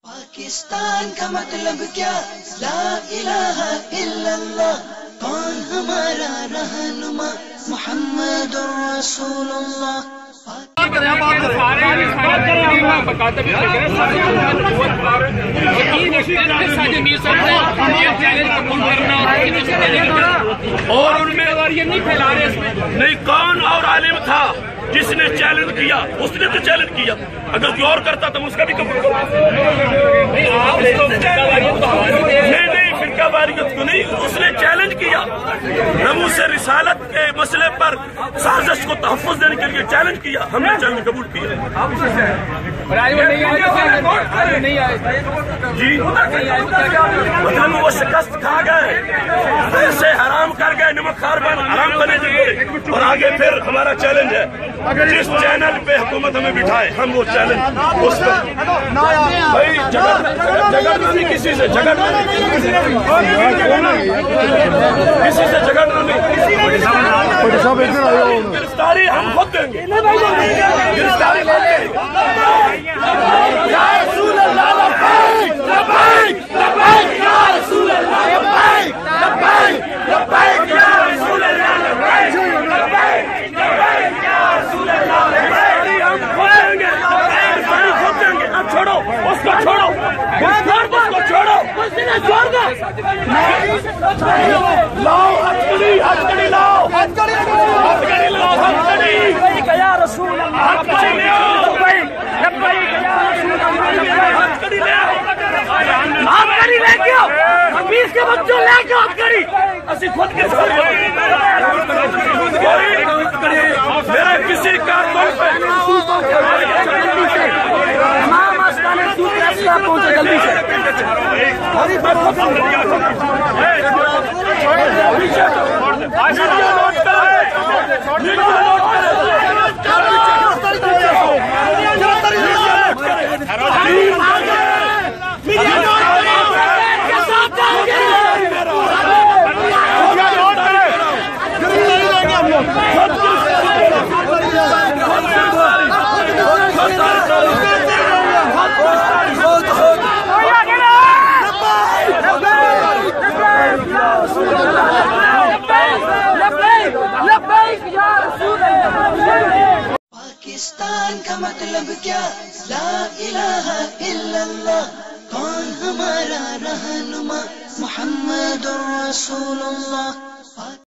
پاکستان کا مطلب کیا؟ لا الہ الا اللہ. کون ہمارا رہنما؟ محمد رسول اللہ. اور ان میں نہیں کون اور عالم تھا جس نے چیلنج کیا؟ اس نے تو چیلنج کیا. اگر کوئی اور کرتا تو اس کا بھی قبول کرو. نہیں فرقہ واریت کو نہیں، اس نے چیلنج کیا. ناموس رسالت کے مسئلے پر سازش کو تحفظ دینے کے لیے چیلنج کیا. ہم نے چیلنج قبول کیا. جی مطلب وہ شکست کھا گئے، پیسے حرام کر گئے، نمک خوار حرام بنے گئے. اور آگے پھر ہمارا چیلنج ہے، جس چینل پہ حکومت ہمیں بٹھائے ہم وہ چیلنج اس پہ بھائی جھگڑنا نہیں کسی سے، جھگڑنا نہیں کسی سے، جھگڑنا نہیں. گرفتاری ہم خود دیں گے، گرفتاری خود دیں گے. یا رسول اللہ لبیک لبیک لبیک یا رسول اللہ لبیک لبیک لبیک یا رسول اللہ لبیک لبیک لبیک یا رسول اللہ لبیک. ہم خود دیں گے، گرفتاری خود دیں گے. اب چھوڑو اس کو، چھوڑو اس کو، چھوڑو لاؤ ہتھکڑی، ہتھکڑی لاؤ، ہتھکڑی لاؤ، ہتھکڑی یا رسول اللہ، ہتھکڑی لاؤ، ہتھکڑی لے آؤ، ہتھکڑی لے کے آؤ، حفیظ کے بچوں لے کے ہتھکڑی. اسی خود کے ساتھ میرا کسی کارکن پہ تمام آستانے پریس کا پہنچے جلدی سے. پاکستان کا مطلب کیا؟ لا الہ الا اللہ. کون ہمارا رہنما؟ محمد رسول اللہ.